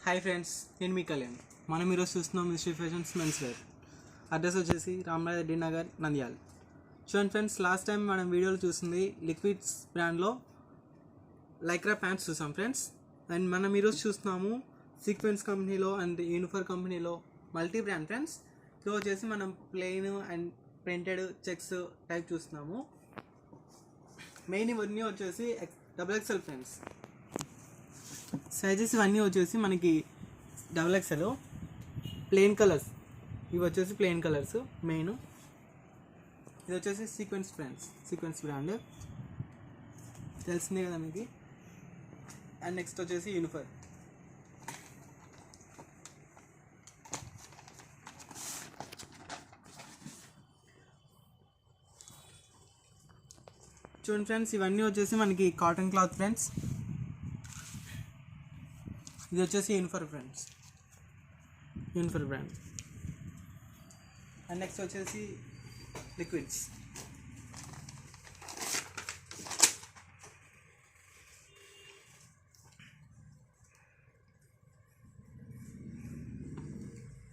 Hi friends, నేను మీ కళ్యాణ్. మనం ఈరోజు చూస్తున్నాం mystery fashions men's wear. Address వచ్చేసి రామరాజరెడ్డి నగర్, నంద్యాల. చూడండి ఫ్రెండ్స్, లాస్ట్ టైం మనం వీడియోలో చూసింది లిక్విడ్స్ బ్రాండ్లో లైక్రా ప్యాంట్స్ చూసాం ఫ్రెండ్స్. అండ్ మనం ఈరోజు చూస్తున్నాము సీక్వెన్స్ కంపెనీలో అండ్ యూనిఫర్ కంపెనీలో మల్టీ బ్రాండ్ ఫ్రెండ్స్. సో వచ్చేసి మనం plain and printed checks type చూస్తున్నాము. మెయిన్ ఇవన్నీ వచ్చేసి XXL ఫ్రెండ్స్. సైజెస్ ఇవన్నీ వచ్చేసి మనకి XXL. ప్లెయిన్ కలర్స్ ఇవి వచ్చేసి ప్లెయిన్ కలర్స్ మెయిన్. ఇది వచ్చేసి సీక్వెన్స్ ఫ్రెండ్స్, సీక్వెన్స్ బ్రాండ్ తెలిసిందే కదా మీకు. అండ్ నెక్స్ట్ వచ్చేసి యూనిఫర్. చూడండి ఫ్రెండ్స్, ఇవన్నీ వచ్చేసి మనకి కాటన్ క్లాత్ ఫ్రెండ్స్. ఇది వచ్చేసి యూనిఫర్ ఫ్రెండ్స్, యూనిఫర్ బ్రాండ్. అండ్ నెక్స్ట్ వచ్చేసి లిక్విడ్స్.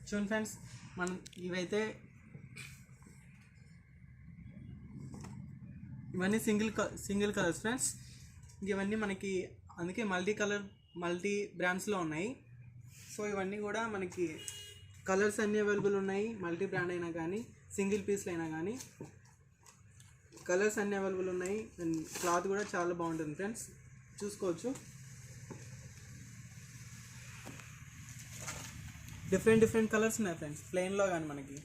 చూడండి ఫ్రెండ్స్, మనం ఇవైతే ఇవన్నీ సింగిల్ కలర్స్ ఫ్రెండ్స్. ఇవన్నీ మనకి అందుకే మల్టీ బ్రాండ్స్లో ఉన్నాయి. సో ఇవన్నీ కూడా మనకి కలర్స్ అన్నీ అవైలబుల్ ఉన్నాయి. మల్టీ బ్రాండ్ అయినా కానీ సింగిల్ పీస్లు అయినా కానీ కలర్స్ అన్నీ అవైలబుల్ ఉన్నాయి. అండ్ క్లాత్ కూడా చాలా బాగుంటుంది ఫ్రెండ్స్, చూసుకోవచ్చు. డిఫరెంట్ కలర్స్ ఉన్నాయి ఫ్రెండ్స్ ప్లెయిన్లో కానీ. మనకి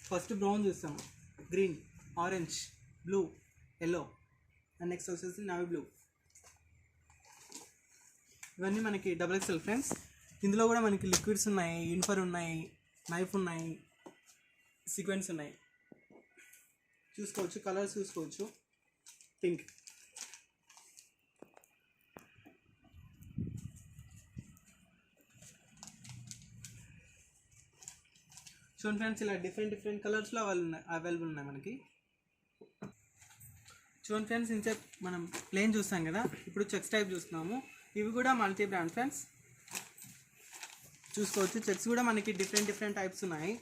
ఫస్ట్ బ్రౌన్ చూస్తాము, green, orange, blue, yellow, and next వచ్చేసి నావీ బ్లూ. ఇవన్నీ మనకి XXL ఫ్రెండ్స్. ఇందులో కూడా మనకి లిక్విడ్స్ ఉన్నాయి, యూనిఫర్ ఉన్నాయి, నైఫ్ ఉన్నాయి, సీక్వెన్స్ ఉన్నాయి. చూసుకోవచ్చు, కలర్స్ చూసుకోవచ్చు. పింక్, చూడండి ఫ్రెండ్స్, ఇలా డిఫరెంట్ కలర్స్లో అవైలబుల్ ఉన్నాయి మనకి. చూడండి ఫ్రెండ్స్, ఇంతే మనం ప్లెయిన్ చూస్తాం కదా, ఇప్పుడు చెక్స్ టైప్ చూస్తున్నాము. ఇవి కూడా మల్టీ బ్రాండ్ ఫ్రెండ్స్, చూసుకోవచ్చు. చెక్స్ కూడా మనకి డిఫరెంట్ టైప్స్ ఉన్నాయి.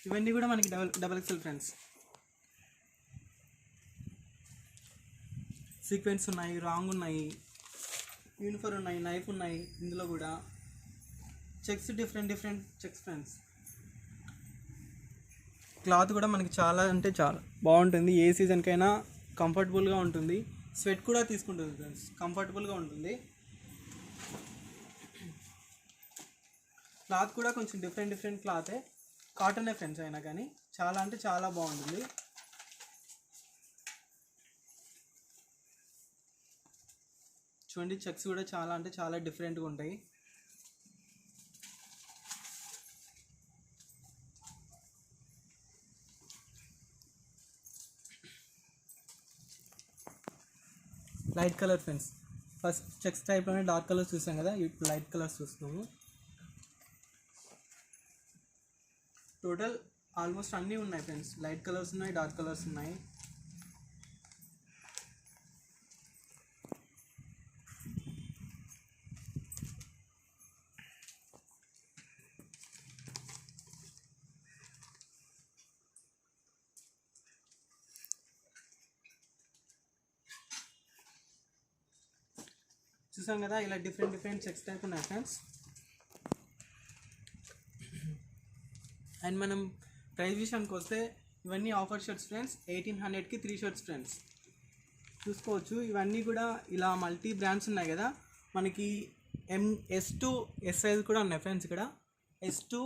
ఇవన్నీ కూడా మనకి XXL ఫ్రెండ్స్. సీక్వెన్స్ ఉన్నాయి, రాంగ్ ఉన్నాయి, యూనిఫర్ ఉన్నాయి, నైఫ్ ఉన్నాయి. ఇందులో కూడా checks different checks friends. Cloth కూడా మనకి చాలా అంటే చాలా బాగుంటుంది. ఏ సీజన్కైనా కంఫర్టబుల్గా ఉంటుంది. స్వెట్ కూడా తీసుకుంటుంది ఫ్రెండ్స్, కంఫర్టబుల్గా ఉంటుంది. క్లాత్ కూడా కొంచెం డిఫరెంట్ క్లాతే, కాటనే ఫ్రెండ్స్ అయినా కానీ చాలా అంటే చాలా బాగుంటుంది. చూడండి, చెక్స్ కూడా చాలా అంటే చాలా డిఫరెంట్గా ఉంటాయి. Light colour friends. First checks టైప్లోనే డార్క్ కలర్స్ చూసాం కదా, ఇప్పుడు లైట్ కలర్స్ చూస్తున్నాము. టోటల్ ఆల్మోస్ట్ అన్నీ ఉన్నాయి ఫ్రెండ్స్. లైట్ కలర్స్ ఉన్నాయి, డార్క్ కలర్స్ ఉన్నాయి. చూసాం కదా, ఇలా డిఫరెంట్ చెక్స్ టైప్ ఉన్నాయి ఫ్రెండ్స్. అండ్ మనం ప్రైస్ విషయానికి వస్తే ఇవన్నీ ఆఫర్ షర్ట్స్ ఫ్రెండ్స్. 1800కి 3 షర్ట్స్ ఫ్రెండ్స్, చూసుకోవచ్చు. ఇవన్నీ కూడా ఇలా మల్టీ బ్రాండ్స్ ఉన్నాయి కదా, మనకి S to S సైజ్ కూడా ఉన్నాయి ఫ్రెండ్స్. ఇక్కడ S to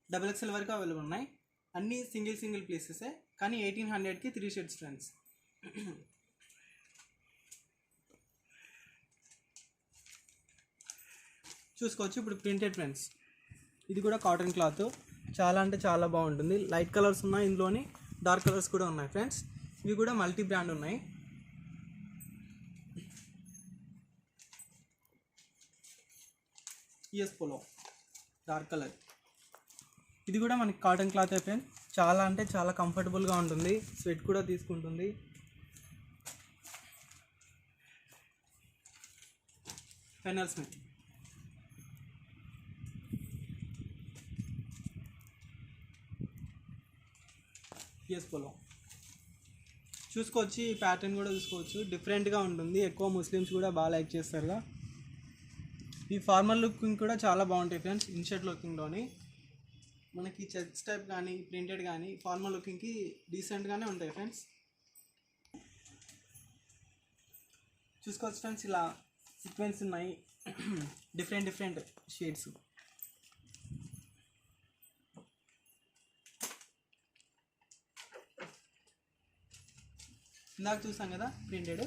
XXL వరకు అవైలబుల్ ఉన్నాయి. అన్నీ సింగిల్ పీసెసే, కానీ 1800కి 3 షర్ట్స్ ఫ్రెండ్స్. చూసుకోవచ్చు. ఇప్పుడు ప్రింటెడ్ ఫ్రెండ్స్, ఇది కూడా కాటన్ క్లాత్, చాలా అంటే చాలా బాగుంటుంది. లైట్ కలర్స్ ఉన్నాయి, ఇందులోని డార్క్ కలర్స్ కూడా ఉన్నాయి ఫ్రెండ్స్. ఇవి కూడా మల్టీ బ్రాండ్ ఉన్నాయి. పోలో డార్క్ కలర్, ఇది కూడా మనకి కాటన్ క్లాత్ ఫ్రెండ్స్. చాలా అంటే చాలా కంఫర్టబుల్గా ఉంటుంది, స్వెట్ కూడా తీసుకుంటుంది. ఫెనల్ స్మిత్, ఎస్ పోలో. చూసుకోవచ్చు, ఈ ప్యాటర్న్ కూడా చూసుకోవచ్చు, డిఫరెంట్గా ఉంటుంది. ఎక్కువ ముస్లిమ్స్ కూడా బాగా లైక్ చేస్తారు. ఈ ఫార్మల్ లుకింగ్ కూడా చాలా బాగుంటాయి ఫ్రెండ్స్. ఇన్షర్ట్ లుకింగ్లోని మనకి చెక్స్ టైప్ కానీ ప్రింటెడ్ కానీ ఫార్మల్ లుకింగ్కి డీసెంట్గానే ఉంటాయి ఫ్రెండ్స్. చూసుకోవచ్చు ఫ్రెండ్స్, ఇలా సీక్వెన్స్ ఉన్నాయి, డిఫరెంట్ షేడ్స్. ఇందాక చూసాం కదా ప్రింటెడ్,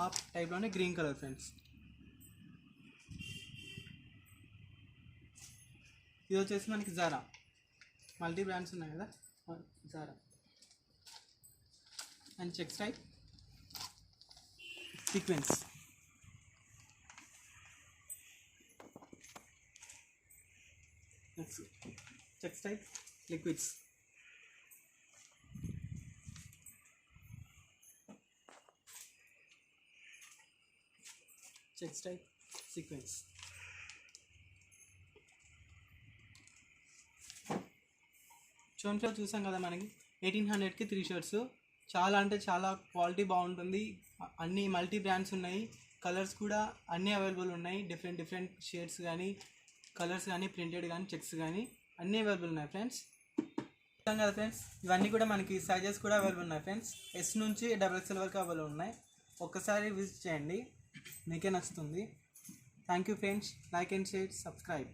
ఆ టైప్లోనే గ్రీన్ కలర్ ఫ్రెండ్స్. ఇది వచ్చేసి మనకి జారా, మల్టీ బ్రాండ్స్ ఉన్నాయి కదా, Zara and checks type sequence. Checks type liquids. Checks type sequence. చూడండి చూసాం కదా, మనకి 1800కి 3 షర్ట్స్. చాలా అంటే చాలా క్వాలిటీ బాగుంటుంది. అన్ని మల్టీ బ్రాండ్స్ ఉన్నాయి, కలర్స్ కూడా అన్నీ అవైలబుల్ ఉన్నాయి. డిఫరెంట్ షేడ్స్ కానీ కలర్స్ కానీ ప్రింటెడ్ కానీ చెక్స్ కానీ అన్నీ అవైలబుల్ ఉన్నాయి ఫ్రెండ్స్. చూసాం కదా ఫ్రెండ్స్, ఇవన్నీ కూడా మనకి సైజెస్ కూడా అవైలబుల్ ఉన్నాయి ఫ్రెండ్స్. S నుంచి XXL వరకు అవైలబుల్ ఉన్నాయి. ఒక్కసారి విజిట్ చేయండి, మీకే నచ్చుతుంది. Thank you friends. Like and share, subscribe.